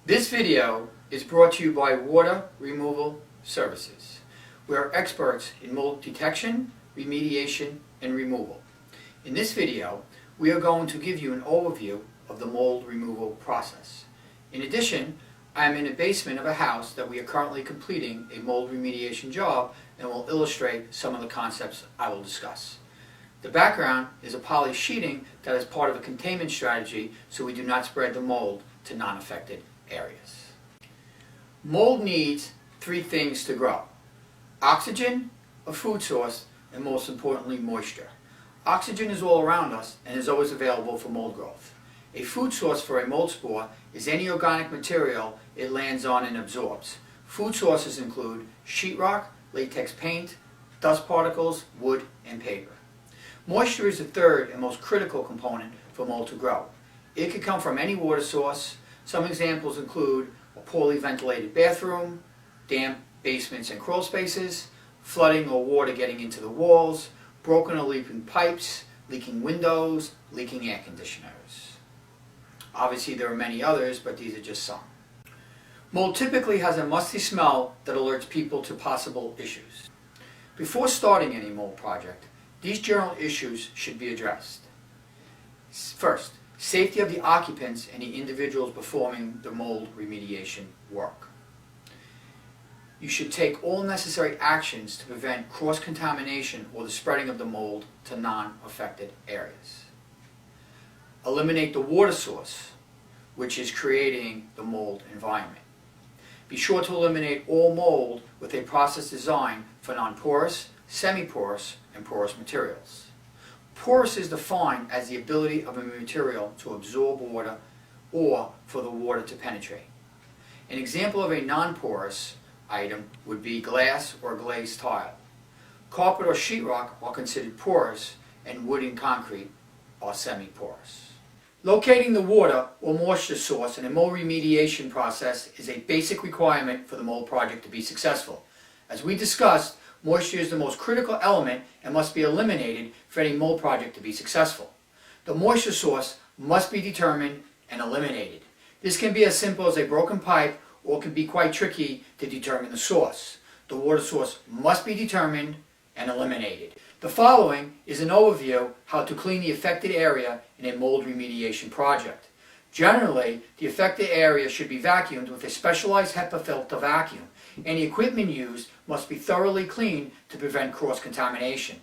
This video is brought to you by Water Removal Services. We are experts in mold detection, remediation, and removal. In this video, we are going to give you an overview of the mold removal process. In addition, I am in the basement of a house that we are currently completing a mold remediation job and will illustrate some of the concepts I will discuss. The background is a poly sheeting that is part of a containment strategy so we do not spread the mold to non-affected areas. Mold needs three things to grow: oxygen, a food source, and most importantly, moisture. Oxygen is all around us and is always available for mold growth. A food source for a mold spore is any organic material it lands on and absorbs. Food sources include sheetrock, latex paint, dust particles, wood, and paper. Moisture is the third and most critical component for mold to grow. It can come from any water source. Some examples include a poorly ventilated bathroom, damp basements and crawl spaces, flooding or water getting into the walls, broken or leaking pipes, leaking windows, leaking air conditioners. Obviously there are many others, but these are just some. Mold typically has a musty smell that alerts people to possible issues. Before starting any mold project, these general issues should be addressed. First, safety of the occupants and the individuals performing the mold remediation work. You should take all necessary actions to prevent cross-contamination or the spreading of the mold to non-affected areas. Eliminate the water source, which is creating the mold environment. Be sure to eliminate all mold with a process designed for non-porous, semi-porous, and porous materials. Porous is defined as the ability of a material to absorb water or for the water to penetrate. An example of a non-porous item would be glass or glazed tile. Carpet or sheetrock are considered porous, and wood and concrete are semi-porous. Locating the water or moisture source in a mold remediation process is a basic requirement for the mold project to be successful. As we discussed, moisture is the most critical element and must be eliminated for any mold project to be successful. The moisture source must be determined and eliminated. This can be as simple as a broken pipe or can be quite tricky to determine the source. The water source must be determined and eliminated. The following is an overview how to clean the affected area in a mold remediation project. Generally, the affected area should be vacuumed with a specialized HEPA filter vacuum. Any equipment used must be thoroughly cleaned to prevent cross-contamination.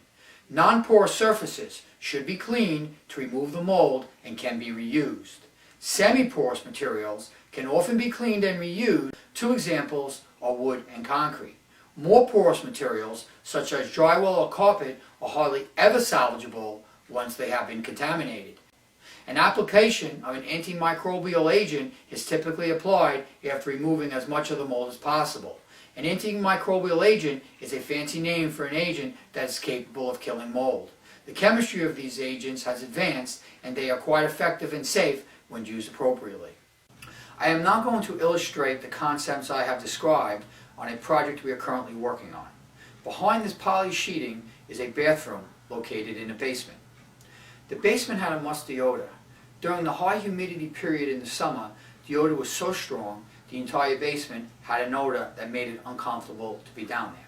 Non-porous surfaces should be cleaned to remove the mold and can be reused. Semi-porous materials can often be cleaned and reused. Two examples are wood and concrete. More porous materials, such as drywall or carpet, are hardly ever salvageable once they have been contaminated. An application of an antimicrobial agent is typically applied after removing as much of the mold as possible. An antimicrobial agent is a fancy name for an agent that is capable of killing mold. The chemistry of these agents has advanced and they are quite effective and safe when used appropriately. I am now going to illustrate the concepts I have described on a project we are currently working on. Behind this poly sheeting is a bathroom located in a basement. The basement had a musty odor. During the high humidity period in the summer, the odor was so strong the entire basement had an odor that made it uncomfortable to be down there.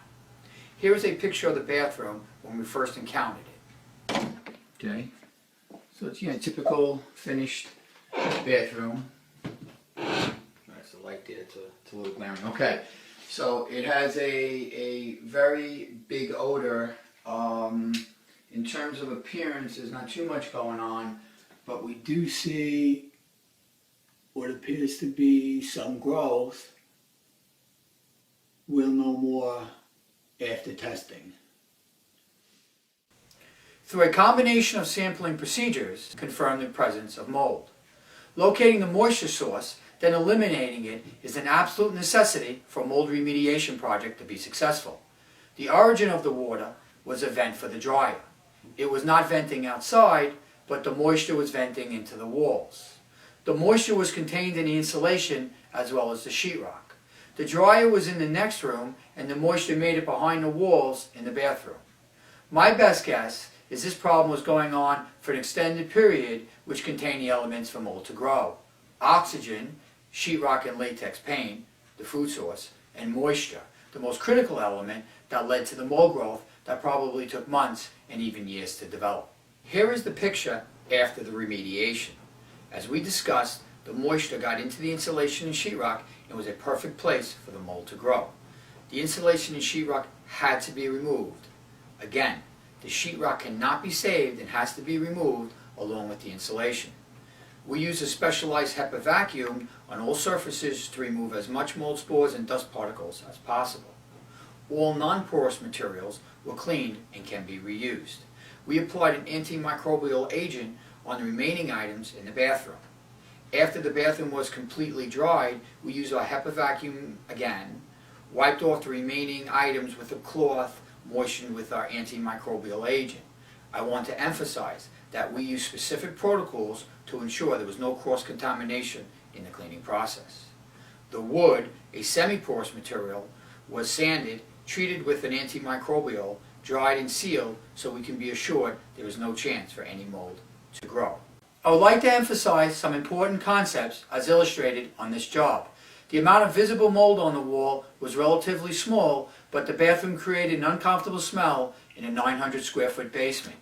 Here is a picture of the bathroom when we first encountered it. Okay, so it's a typical finished bathroom. That's the light there, it's a little glaring. Okay, so it has a very big odor. In terms of appearance, there's not too much going on, but we do see what appears to be some growth. We'll know more after testing. Through a combination of sampling procedures, confirm the presence of mold. Locating the moisture source, then eliminating it, is an absolute necessity for a mold remediation project to be successful. The origin of the water was a vent for the dryer. It was not venting outside, but the moisture was venting into the walls. The moisture was contained in the insulation as well as the sheetrock. The dryer was in the next room and the moisture made it behind the walls in the bathroom. My best guess is this problem was going on for an extended period which contained the elements for mold to grow: oxygen, sheetrock and latex paint, the food source, and moisture, the most critical element that led to the mold growth that probably took months and even years to develop. Here is the picture after the remediation. As we discussed, the moisture got into the insulation and sheetrock and was a perfect place for the mold to grow. The insulation and sheetrock had to be removed. Again, the sheetrock cannot be saved and has to be removed along with the insulation. We use a specialized HEPA vacuum on all surfaces to remove as much mold spores and dust particles as possible. All non-porous materials were cleaned and can be reused. We applied an antimicrobial agent on the remaining items in the bathroom. After the bathroom was completely dried, we used our HEPA vacuum again, wiped off the remaining items with a cloth moistened with our antimicrobial agent. I want to emphasize that we use specific protocols to ensure there was no cross-contamination in the cleaning process. The wood, a semi-porous material, was sanded, treated with an antimicrobial, dried and sealed so we can be assured there was no chance for any mold to grow. I would like to emphasize some important concepts as illustrated on this job. The amount of visible mold on the wall was relatively small, but the bathroom created an uncomfortable smell in a 900 square foot basement.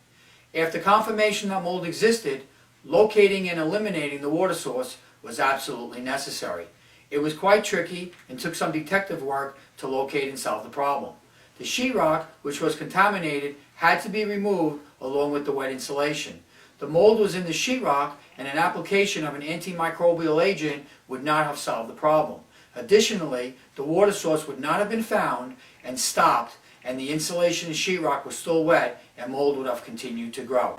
After confirmation that mold existed, locating and eliminating the water source was absolutely necessary. It was quite tricky and took some detective work to locate and solve the problem. The sheetrock, which was contaminated, had to be removed along with the wet insulation. The mold was in the sheetrock, and an application of an antimicrobial agent would not have solved the problem. Additionally, the water source would not have been found and stopped, and the insulation and sheetrock was still wet, and mold would have continued to grow.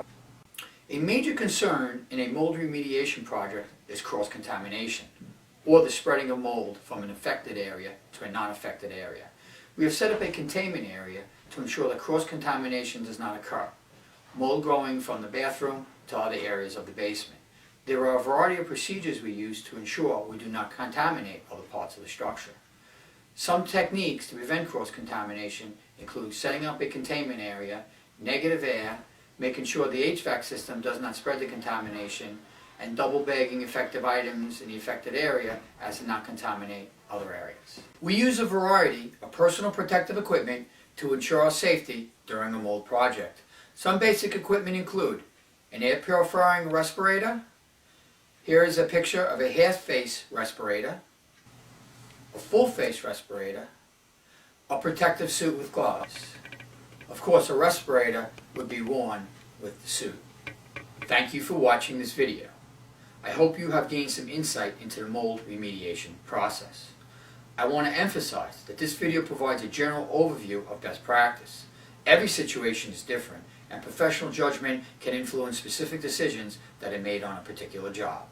A major concern in a mold remediation project is cross-contamination, or the spreading of mold from an affected area to a non-affected area. We have set up a containment area to ensure that cross-contamination does not occur. Mold growing from the bathroom to other areas of the basement. There are a variety of procedures we use to ensure we do not contaminate other parts of the structure. Some techniques to prevent cross-contamination include setting up a containment area, negative air, making sure the HVAC system does not spread the contamination, and double bagging effective items in the affected area as to not contaminate other areas. We use a variety of personal protective equipment to ensure our safety during a mold project. Some basic equipment include an air purifying respirator. Here is a picture of a half-face respirator, a full-face respirator, a protective suit with gloves. Of course, a respirator would be worn with the suit. Thank you for watching this video. I hope you have gained some insight into the mold remediation process. I want to emphasize that this video provides a general overview of best practice. Every situation is different, and professional judgment can influence specific decisions that are made on a particular job.